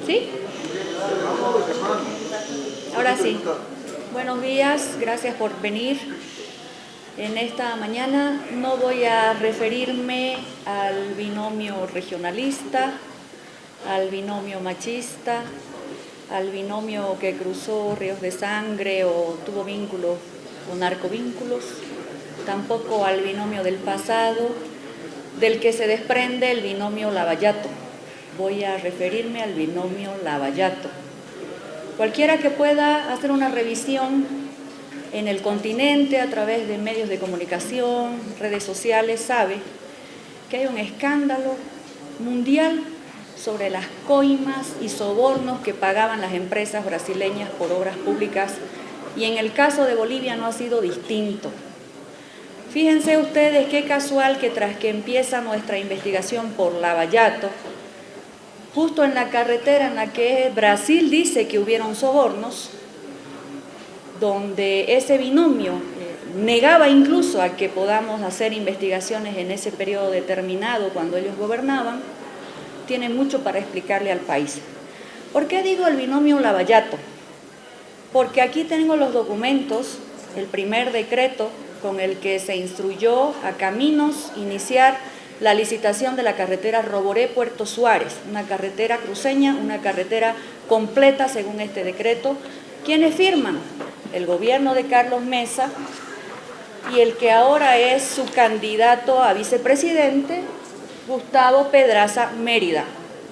¿Sí? Ahora sí. Buenos días, gracias por venir. En esta mañana no voy a referirme al binomio regionalista, al binomio machista, al binomio que cruzó ríos de sangre o tuvo vínculos o narcovínculos, tampoco al binomio del pasado, del que se desprende el binomio Lavallato. Voy a referirme al binomio Lavallato. Cualquiera que pueda hacer una revisión en el continente a través de medios de comunicación, redes sociales, sabe que hay un escándalo mundial sobre las coimas y sobornos que pagaban las empresas brasileñas por obras públicas, y en el caso de Bolivia no ha sido distinto. Fíjense ustedes qué casual que tras que empieza nuestra investigación por Lavallato, justo en la carretera en la que Brasil dice que hubieron sobornos, donde ese binomio negaba incluso a que podamos hacer investigaciones en ese periodo determinado cuando ellos gobernaban, tiene mucho para explicarle al país. ¿Por qué digo el binomio Lavallato? Porque aquí tengo los documentos, el primer decreto con el que se instruyó a Caminos iniciar la licitación de la carretera Roboré-Puerto Suárez, una carretera cruceña, una carretera completa según este decreto. ¿Quiénes firman? El gobierno de Carlos Mesa y el que ahora es su candidato a vicepresidente, Gustavo Pedraza Mérida,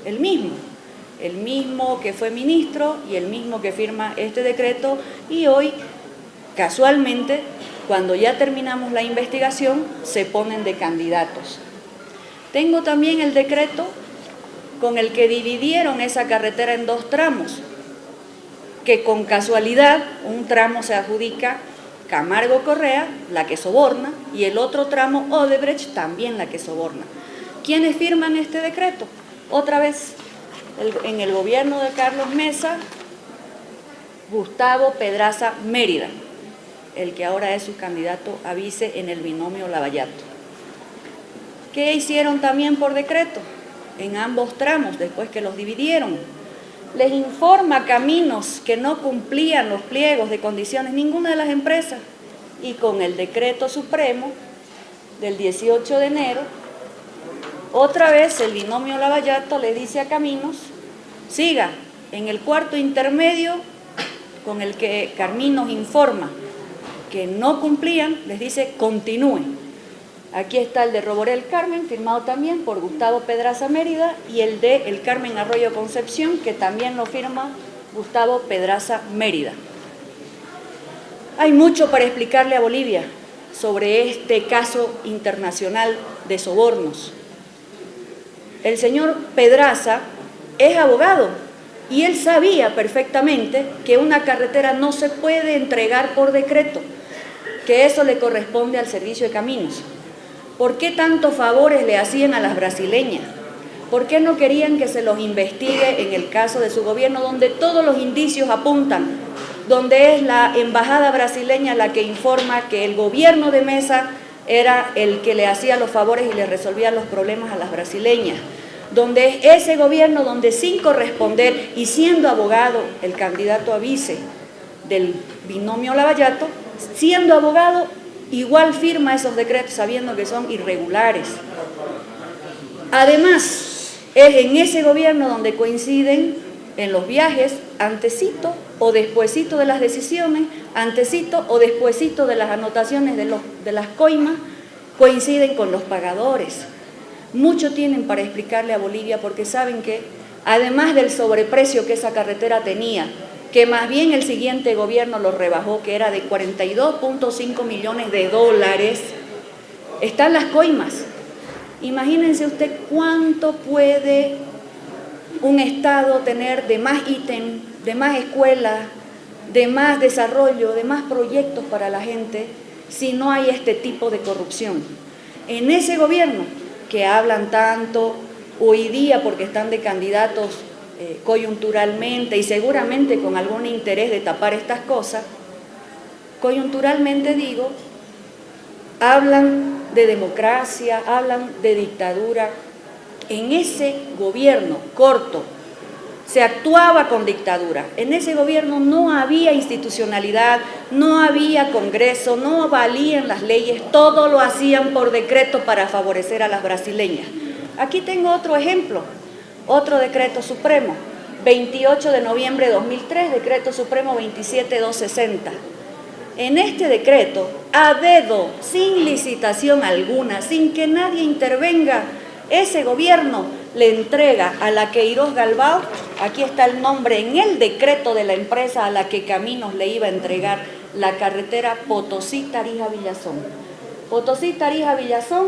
el mismo que fue ministro y el mismo que firma este decreto, y hoy, casualmente, cuando ya terminamos la investigación, se ponen de candidatos. Tengo también el decreto con el que dividieron esa carretera en dos tramos, que con casualidad un tramo se adjudica Camargo Correa, la que soborna, y el otro tramo Odebrecht, también la que soborna. ¿Quiénes firman este decreto? Otra vez, en el gobierno de Carlos Mesa, Gustavo Pedraza Mérida, el que ahora es su candidato a vice en el binomio Lavallato. ¿Qué hicieron también por decreto? En ambos tramos, después que los dividieron, les informa a Caminos que no cumplían los pliegos de condiciones ninguna de las empresas, y con el decreto supremo del 18 de enero, otra vez el binomio Lavallato le dice a Caminos, siga en el cuarto intermedio con el que Caminos informa que no cumplían, les dice continúe. Aquí está el de Roboré El Carmen, firmado también por Gustavo Pedraza Mérida, y el de El Carmen Arroyo Concepción, que también lo firma Gustavo Pedraza Mérida. Hay mucho para explicarle a Bolivia sobre este caso internacional de sobornos. El señor Pedraza es abogado y él sabía perfectamente que una carretera no se puede entregar por decreto, que eso le corresponde al servicio de caminos. ¿Por qué tantos favores le hacían a las brasileñas? ¿Por qué no querían que se los investigue en el caso de su gobierno, donde todos los indicios apuntan, donde es la embajada brasileña la que informa que el gobierno de Mesa era el que le hacía los favores y le resolvía los problemas a las brasileñas, donde es ese gobierno donde, sin corresponder y siendo abogado el candidato a vice del binomio Lavallato, siendo abogado igual firma esos decretos sabiendo que son irregulares? Además, es en ese gobierno donde coinciden en los viajes antesito o despuesito de las decisiones, antesito o despuesito de las anotaciones de las coimas, coinciden con los pagadores. Mucho tienen para explicarle a Bolivia, porque saben que, además del sobreprecio que esa carretera tenía, que más bien el siguiente gobierno lo rebajó, que era de 42.5 millones de dólares, están las coimas. Imagínense usted cuánto puede un Estado tener de más ítem, de más escuelas, de más desarrollo, de más proyectos para la gente, si no hay este tipo de corrupción. En ese gobierno que hablan tanto hoy día porque están de candidatos coyunturalmente y seguramente con algún interés de tapar estas cosas, coyunturalmente digo, hablan de democracia, hablan de dictadura. En ese gobierno corto se actuaba con dictadura. En ese gobierno no había institucionalidad, no había Congreso, no valían las leyes, todo lo hacían por decreto para favorecer a las brasileñas. Aquí tengo otro ejemplo, otro decreto supremo, 28 de noviembre de 2003, decreto supremo 27260. En este decreto, a dedo, sin licitación alguna, sin que nadie intervenga, ese gobierno le entrega a la Queiroz Galbao, aquí está el nombre en el decreto de la empresa a la que Caminos le iba a entregar, la carretera Potosí-Tarija-Villazón. Potosí-Tarija-Villazón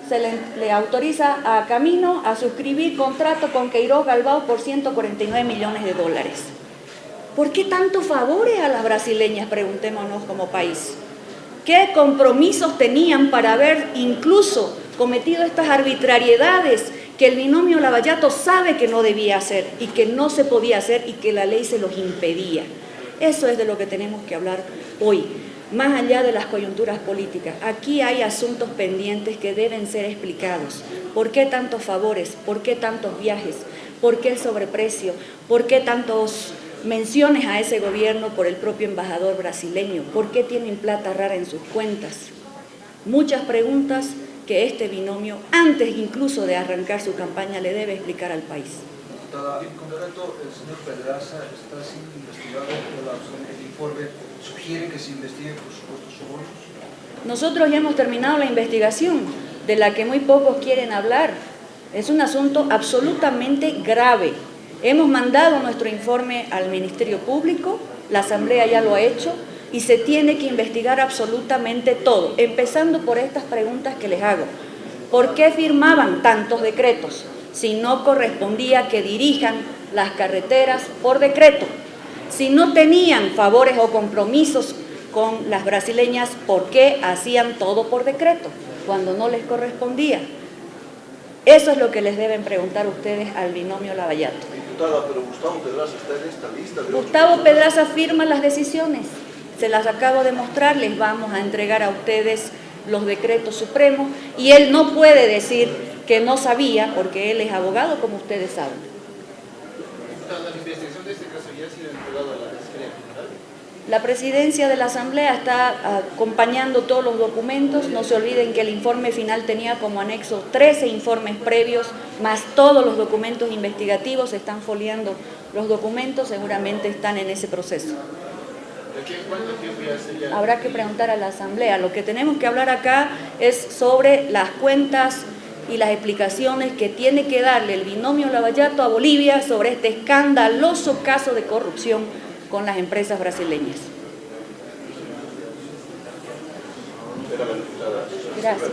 se le autoriza a Camino a suscribir contrato con Queiroz Galbao por 149 millones de dólares. ¿Por qué tantos favores a las brasileñas? Preguntémonos como país. ¿Qué compromisos tenían para haber incluso cometido estas arbitrariedades que el binomio Lavallato sabe que no debía hacer y que no se podía hacer y que la ley se los impedía? Eso es de lo que tenemos que hablar hoy, más allá de las coyunturas políticas. Aquí hay asuntos pendientes que deben ser explicados. ¿Por qué tantos favores? ¿Por qué tantos viajes? ¿Por qué el sobreprecio? ¿Por qué tantos menciones a ese gobierno por el propio embajador brasileño? ¿Por qué tienen plata rara en sus cuentas? Muchas preguntas que este binomio, antes incluso de arrancar su campaña, le debe explicar al país. Diputada, en concreto, el señor Pedraza está siendo investigado por el informe. ¿Sugiere que se investigue, por supuesto, su bonos? Nosotros ya hemos terminado la investigación, de la que muy pocos quieren hablar. Es un asunto absolutamente grave. Hemos mandado nuestro informe al Ministerio Público, la Asamblea ya lo ha hecho, y se tiene que investigar absolutamente todo, empezando por estas preguntas que les hago. ¿Por qué firmaban tantos decretos si no correspondía que dirijan las carreteras por decreto? Si no tenían favores o compromisos con las brasileñas, ¿por qué hacían todo por decreto cuando no les correspondía? Eso es lo que les deben preguntar ustedes al binomio Lavallato. Diputada, pero Gustavo Pedraza está en esta lista. Gustavo Pedraza firma las decisiones. Se las acabo de mostrar, les vamos a entregar a ustedes los decretos supremos y él no puede decir que no sabía porque él es abogado, como ustedes saben. La investigación de este caso ya ha sido entregada a la Fiscalía General. La presidencia de la Asamblea está acompañando todos los documentos. No se olviden que el informe final tenía como anexo 13 informes previos, más todos los documentos investigativos. Se están foliando los documentos, seguramente están en ese proceso. ¿Cuánto tiempo ya sería? Habrá que preguntar a la Asamblea. Lo que tenemos que hablar acá es sobre las cuentas y las explicaciones que tiene que darle el binomio Lavallato a Bolivia sobre este escandaloso caso de corrupción con las empresas brasileñas. Era la diputada. Gracias.